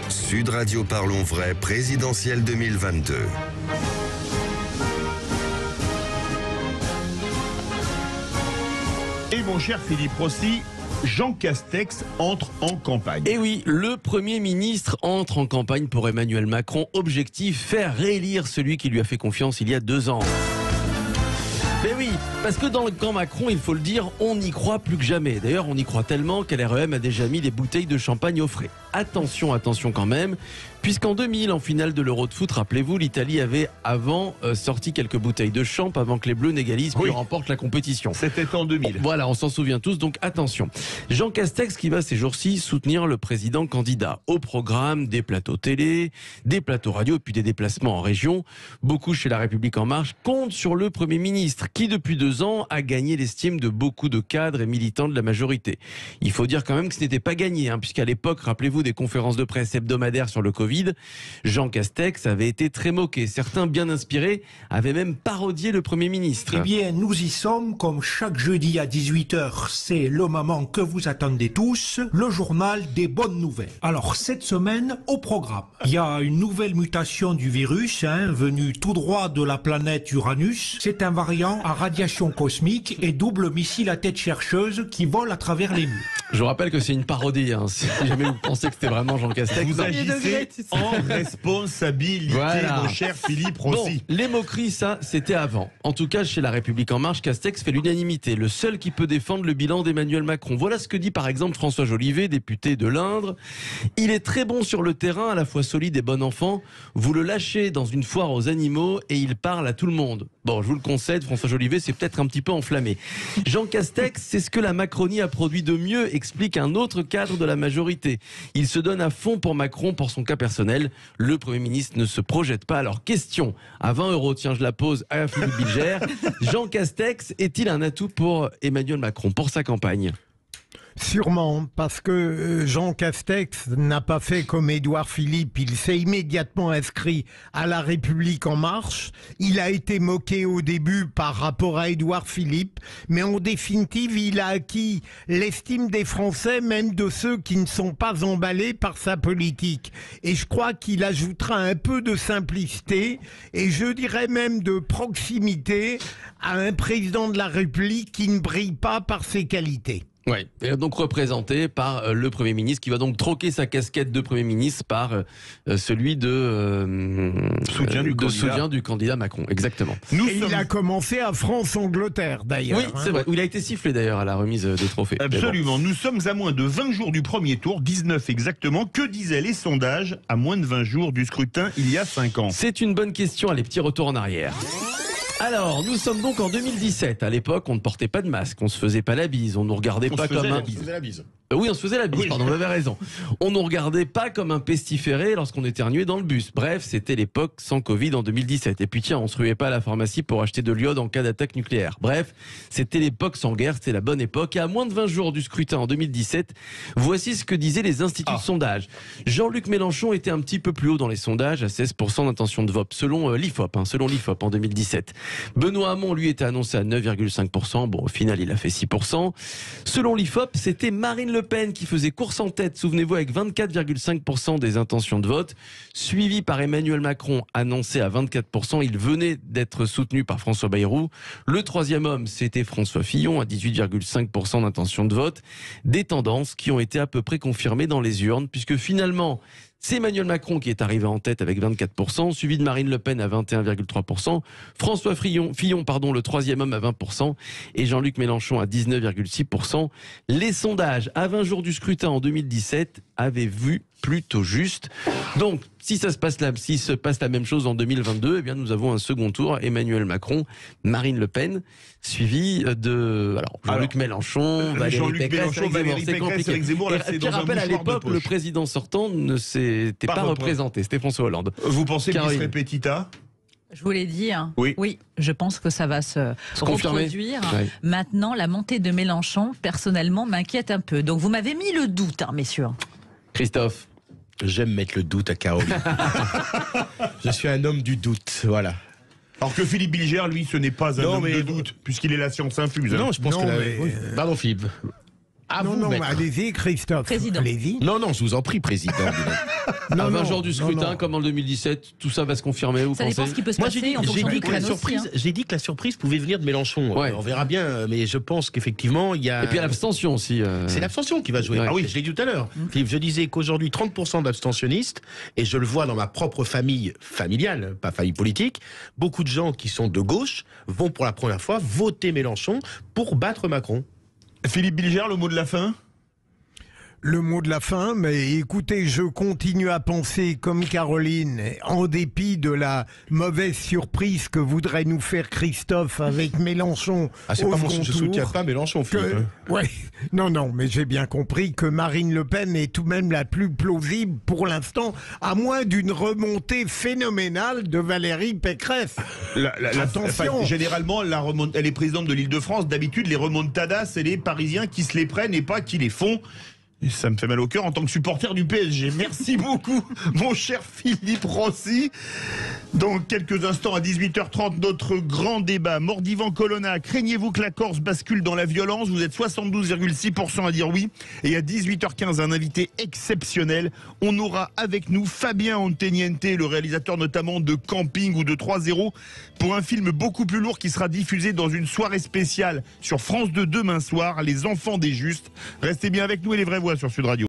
Sud Radio Parlons Vrai, présidentielle 2022. Et mon cher Philippe Rossi, Jean Castex entre en campagne. Et oui, le Premier ministre entre en campagne pour Emmanuel Macron. Objectif, faire réélire celui qui lui a fait confiance il y a 2 ans. Mais oui, parce que dans le camp Macron, il faut le dire, on y croit plus que jamais. D'ailleurs, on y croit tellement qu'LREM a déjà mis des bouteilles de champagne au frais. Attention, attention quand même, puisqu'en 2000, en finale de l'Euro de foot, rappelez-vous, l'Italie avait sorti quelques bouteilles de champ avant que les Bleus n'égalisent puis remportent la compétition. C'était en 2000. Voilà, on s'en souvient tous, donc attention. Jean Castex qui va ces jours-ci soutenir le président candidat. Au programme, des plateaux télé, des plateaux radio, puis des déplacements en région. Beaucoup chez La République En Marche comptent sur le Premier ministre, qui depuis 2 ans a gagné l'estime de beaucoup de cadres et militants de la majorité. Il faut dire quand même que ce n'était pas gagné, puisqu'à l'époque, rappelez-vous des conférences de presse hebdomadaires sur le Covid, Jean Castex avait été très moqué. Certains, bien inspirés, avaient même parodié le Premier ministre. Eh bien, nous y sommes, comme chaque jeudi à 18h, c'est le moment que vous attendez tous, le journal des bonnes nouvelles. Alors, cette semaine, au programme, il y a une nouvelle mutation du virus, venu tout droit de la planète Uranus. C'est un variant à radiation cosmique et double missile à tête chercheuse qui vole à travers les murs. Je vous rappelle que c'est une parodie, si jamais vous pensez que c'était vraiment Jean Castex. Vous agissez en responsabilité, voilà. Mon cher Philippe Rossi. Bon, les moqueries, ça, c'était avant. En tout cas, chez La République En Marche, Castex fait l'unanimité. Le seul qui peut défendre le bilan d'Emmanuel Macron. Voilà ce que dit par exemple François Jolivet, député de l'Indre. Il est très bon sur le terrain, à la fois solide et bon enfant. Vous le lâchez dans une foire aux animaux et il parle à tout le monde. Bon, je vous le concède, François Jolivet, c'est peut-être un petit peu enflammé. Jean Castex, c'est ce que la Macronie a produit de mieux, explique un autre cadre de la majorité. Il se donne à fond pour Macron, pour son cas personnel. Le Premier ministre ne se projette pas. Alors, question, à 20 €, tiens, je la pose à Philippe Bilger. Jean Castex est-il un atout pour Emmanuel Macron, pour sa campagne ? Sûrement, parce que Jean Castex n'a pas fait comme Édouard Philippe, il s'est immédiatement inscrit à La République En Marche. Il a été moqué au début par rapport à Édouard Philippe, mais en définitive, il a acquis l'estime des Français, même de ceux qui ne sont pas emballés par sa politique. Et je crois qu'il ajoutera un peu de simplicité, et je dirais même de proximité, à un président de la République qui ne brille pas par ses qualités. Oui, donc représenté par le Premier ministre qui va donc troquer sa casquette de Premier ministre par celui de soutien du candidat Macron. Exactement. Il a commencé à France-Angleterre d'ailleurs. Oui, c'est vrai. Où il a été sifflé d'ailleurs à la remise des trophées. Absolument. Bon. Nous sommes à moins de 20 jours du premier tour, 19 exactement. Que disaient les sondages à moins de 20 jours du scrutin il y a 5 ans? C'est une bonne question. Allez, petit retour en arrière. Alors, nous sommes donc en 2017. À l'époque, on ne portait pas de masque, on se faisait pas la bise, on nous regardait pas comme un... Oui, on se faisait la bise, pardon, vous avez raison. On nous regardait pas comme un pestiféré lorsqu'on éternuait dans le bus. Bref, c'était l'époque sans Covid en 2017. Et puis tiens, on se ruait pas à la pharmacie pour acheter de l'iode en cas d'attaque nucléaire. Bref, c'était l'époque sans guerre, c'était la bonne époque. Et à moins de 20 jours du scrutin en 2017, voici ce que disaient les instituts de sondage. Jean-Luc Mélenchon était un petit peu plus haut dans les sondages, à 16% d'intention de vote, selon l'IFOP en 2017. Benoît Hamon, lui, était annoncé à 9,5%. Bon, au final, il a fait 6%. Selon l'IFOP, c'était Marine Le Pen qui faisait course en tête, souvenez-vous, avec 24,5% des intentions de vote, suivi par Emmanuel Macron, annoncé à 24%. Il venait d'être soutenu par François Bayrou. Le troisième homme, c'était François Fillon, à 18,5% d'intention de vote. Des tendances qui ont été à peu près confirmées dans les urnes, puisque finalement, c'est Emmanuel Macron qui est arrivé en tête avec 24%, suivi de Marine Le Pen à 21,3%, François Fillon, le troisième homme à 20%, et Jean-Luc Mélenchon à 19,6%. Les sondages à 20 jours du scrutin en 2017 avaient vu plutôt juste. Donc, si se passe la même chose en 2022, eh bien, nous avons un second tour, Emmanuel Macron, Marine Le Pen, suivi de Jean-Luc Mélenchon, Valérie Pécresse, Éric Zemmour. Et rappel, à l'époque, le président sortant ne s'était pas représenté, c'était François Hollande. Vous pensez qu'il serait Pétita ? Je vous l'ai dit, oui, je pense que ça va se reproduire. Oui. Maintenant, la montée de Mélenchon, personnellement, m'inquiète un peu. Donc vous m'avez mis le doute, messieurs. Christophe. J'aime mettre le doute à Caroline. Je suis un homme du doute, voilà. Alors que Philippe Bilger, lui, ce n'est pas un homme de doute, puisqu'il est la science infuse. Non, je pense que... Pardon, Philippe. À Non, vous, non, maître. allez-y, Christophe. Président. Allez-y. Non, je vous en prie, président. À 20 non, jours du non, scrutin, non. comme en 2017, tout ça va se confirmer, vous Ça pensez dépend ce qui peut se Moi, passer en j'ai fonction dit du que la chrono aussi, surprise, hein. j'ai dit que la surprise pouvait venir de Mélenchon. Ouais. On verra bien, mais je pense qu'effectivement, il y a. Et puis à l'abstention aussi. C'est l'abstention qui va jouer. Ouais. Ah oui, je l'ai dit tout à l'heure. Philippe, je disais qu'aujourd'hui, 30% d'abstentionnistes, et je le vois dans ma propre famille familiale, pas famille politique, beaucoup de gens qui sont de gauche vont pour la première fois voter Mélenchon pour battre Macron. Philippe Bilger, le mot de la fin? Le mot de la fin, mais écoutez, je continue à penser comme Caroline, en dépit de la mauvaise surprise que voudrait nous faire Christophe avec Mélenchon Ah, c'est au pas mon, second je tour, soutiens pas Mélenchon, Philippe. que, ouais, non, mais j'ai bien compris que Marine Le Pen est tout de même la plus plausible pour l'instant, à moins d'une remontée phénoménale de Valérie Pécresse. Attention. Généralement, elle est présidente de l'Île-de-France. D'habitude, les remontadas, c'est les Parisiens qui se les prennent et pas qui les font. Et ça me fait mal au cœur en tant que supporter du PSG. Merci beaucoup, mon cher Philippe Rossi. Dans quelques instants, à 18h30, notre grand débat. Mordivant Colonna, craignez-vous que la Corse bascule dans la violence? Vous êtes 72,6% à dire oui. Et à 18h15, un invité exceptionnel. On aura avec nous Fabien Anteniente, le réalisateur notamment de Camping ou de 3-0, pour un film beaucoup plus lourd qui sera diffusé dans une soirée spéciale sur France 2 demain soir, Les Enfants des Justes. Restez bien avec nous et les vraies voix sur Sud Radio.